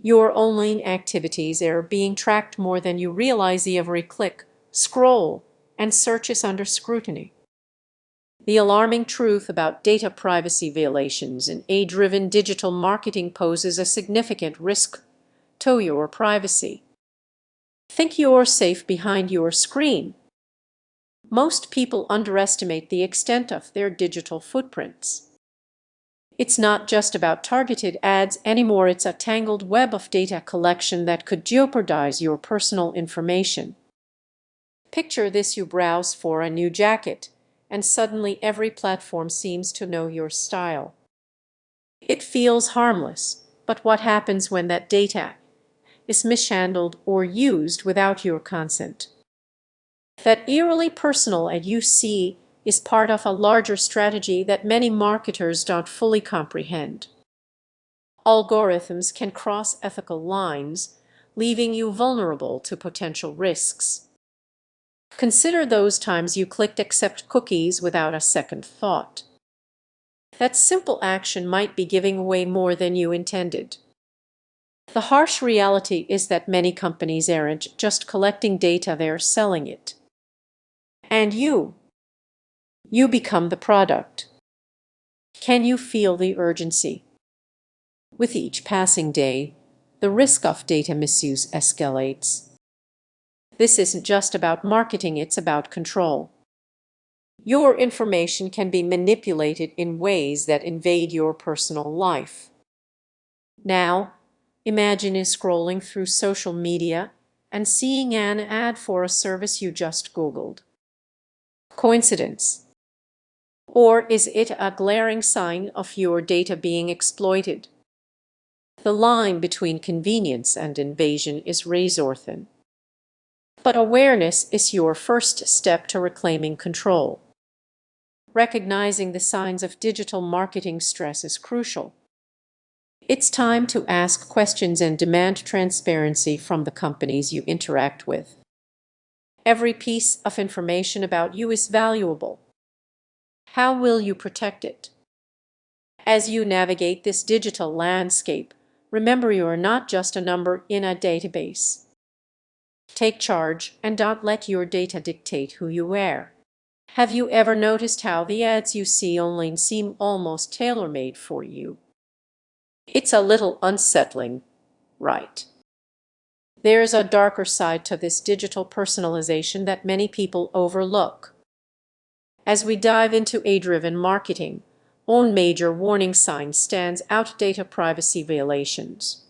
Your online activities are being tracked more than you realize. Every click, scroll, and search is under scrutiny. The alarming truth about data privacy violations in AI-driven digital marketing poses a significant risk to your privacy. Think you're safe behind your screen. Most people underestimate the extent of their digital footprints. It's not just about targeted ads anymore, it's a tangled web of data collection that could jeopardize your personal information. Picture this: you browse for a new jacket, and suddenly every platform seems to know your style. It feels harmless, but what happens when that data is mishandled or used without your consent? That eerily personal ad you see is part of a larger strategy that many marketers don't fully comprehend. Algorithms can cross ethical lines, leaving you vulnerable to potential risks. Consider those times you clicked accept cookies without a second thought. That simple action might be giving away more than you intended. The harsh reality is that many companies aren't just collecting data, they're selling it. And you become the product. Can you feel the urgency? With each passing day, the risk of data misuse escalates. This isn't just about marketing, it's about control. Your information can be manipulated in ways that invade your personal life. Now, imagine scrolling through social media and seeing an ad for a service you just Googled. Coincidence? Or is it a glaring sign of your data being exploited? The line between convenience and invasion is razor thin. But awareness is your first step to reclaiming control. Recognizing the signs of digital marketing stress is crucial. It's time to ask questions and demand transparency from the companies you interact with. Every piece of information about you is valuable. How will you protect it? As you navigate this digital landscape, remember you are not just a number in a database. Take charge and don't let your data dictate who you are. Have you ever noticed how the ads you see online seem almost tailor-made for you? It's a little unsettling, right? There's a darker side to this digital personalization that many people overlook. As we dive into AI-driven marketing, one major warning sign stands out: data privacy violations.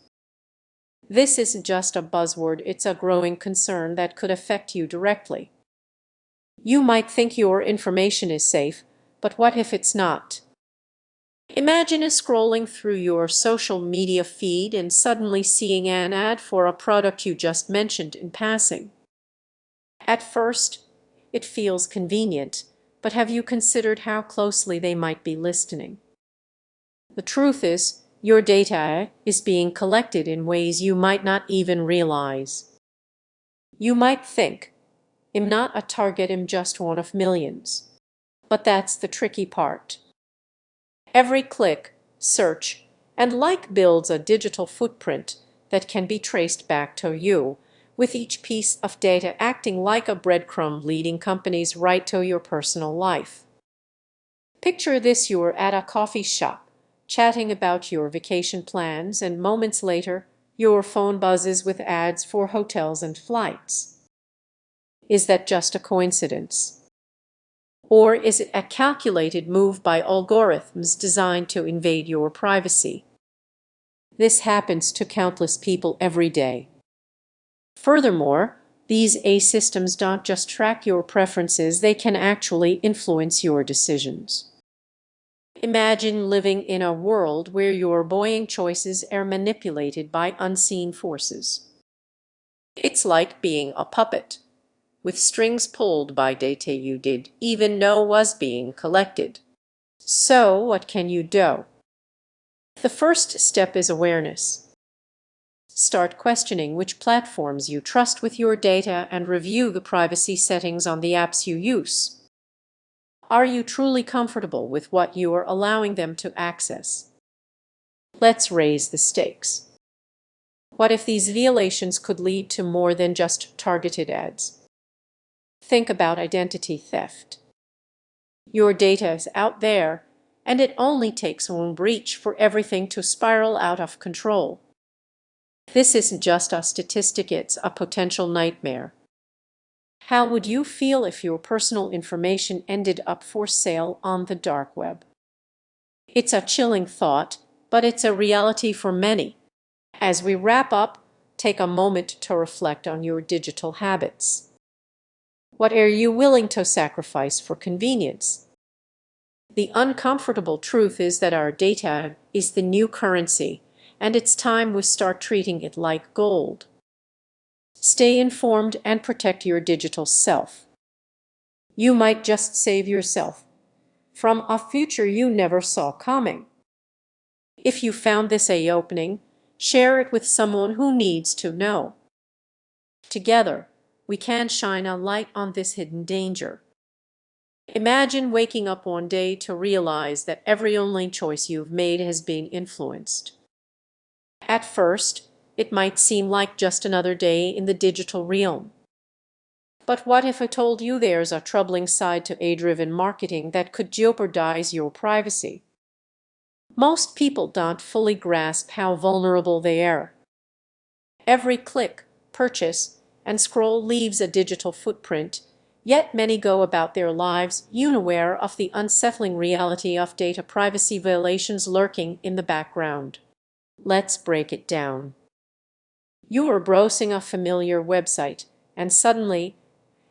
This isn't just a buzzword, it's a growing concern that could affect you directly. You might think your information is safe, but what if it's not? Imagine scrolling through your social media feed and suddenly seeing an ad for a product you just mentioned in passing. At first, it feels convenient, but have you considered how closely they might be listening? The truth is, your data is being collected in ways you might not even realize. You might think, "I'm not a target, I'm just one of millions." But that's the tricky part. Every click, search, and like builds a digital footprint that can be traced back to you, with each piece of data acting like a breadcrumb leading companies right to your personal life. Picture this: you're at a coffee shop, chatting about your vacation plans, and moments later, your phone buzzes with ads for hotels and flights. Is that just a coincidence? Or is it a calculated move by algorithms designed to invade your privacy? This happens to countless people every day. Furthermore, these AI systems don't just track your preferences, they can actually influence your decisions. Imagine living in a world where your buying choices are manipulated by unseen forces. It's like being a puppet, with strings pulled by data you didn't even know was being collected. So, what can you do? The first step is awareness. Start questioning which platforms you trust with your data and review the privacy settings on the apps you use. Are you truly comfortable with what you are allowing them to access? Let's raise the stakes. What if these violations could lead to more than just targeted ads? Think about identity theft. Your data is out there, and it only takes one breach for everything to spiral out of control. This isn't just a statistic, it's a potential nightmare. How would you feel if your personal information ended up for sale on the dark web? It's a chilling thought, but it's a reality for many. As we wrap up, take a moment to reflect on your digital habits. What are you willing to sacrifice for convenience? The uncomfortable truth is that our data is the new currency, and it's time we start treating it like gold. Stay informed and protect your digital self. You might just save yourself from a future you never saw coming. If you found this eye-opening, share it with someone who needs to know. Together, we can shine a light on this hidden danger. Imagine waking up one day to realize that every online choice you've made has been influenced. At first, it might seem like just another day in the digital realm. But what if I told you there's a troubling side to AI-driven marketing that could jeopardize your privacy? Most people don't fully grasp how vulnerable they are. Every click, purchase, and scroll leaves a digital footprint, yet many go about their lives unaware of the unsettling reality of data privacy violations lurking in the background. Let's break it down. You are browsing a familiar website, and suddenly,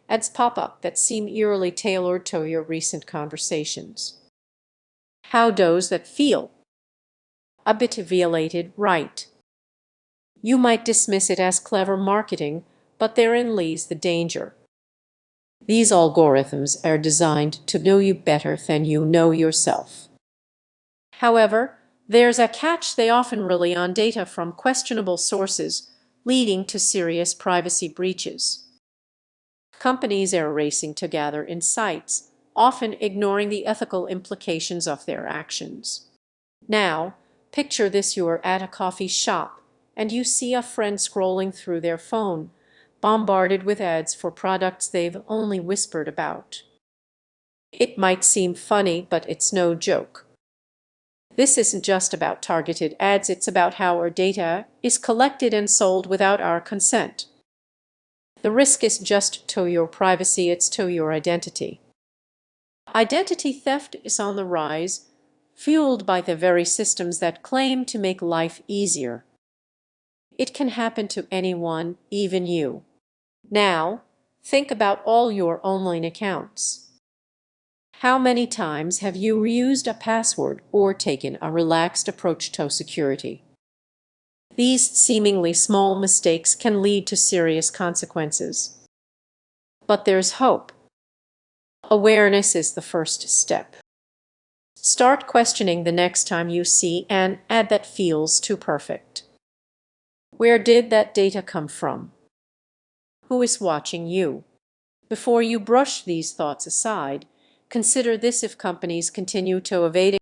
ads pop up that seem eerily tailored to your recent conversations. How does that feel? A bit violated, right? You might dismiss it as clever marketing, but therein lies the danger. These algorithms are designed to know you better than you know yourself. However, there's a catch: they often rely on data from questionable sources, leading to serious privacy breaches. Companies are racing to gather insights, often ignoring the ethical implications of their actions. Now, picture this: you're at a coffee shop, and you see a friend scrolling through their phone, bombarded with ads for products they've only whispered about. It might seem funny, but it's no joke. This isn't just about targeted ads, it's about how our data is collected and sold without our consent. The risk is just to your privacy, it's to your identity. Identity theft is on the rise, fueled by the very systems that claim to make life easier. It can happen to anyone, even you. Now, think about all your online accounts. How many times have you reused a password or taken a relaxed approach to security? These seemingly small mistakes can lead to serious consequences. But there's hope. Awareness is the first step. Start questioning the next time you see an ad that feels too perfect. Where did that data come from? Who is watching you? Before you brush these thoughts aside, consider this: if companies continue to evade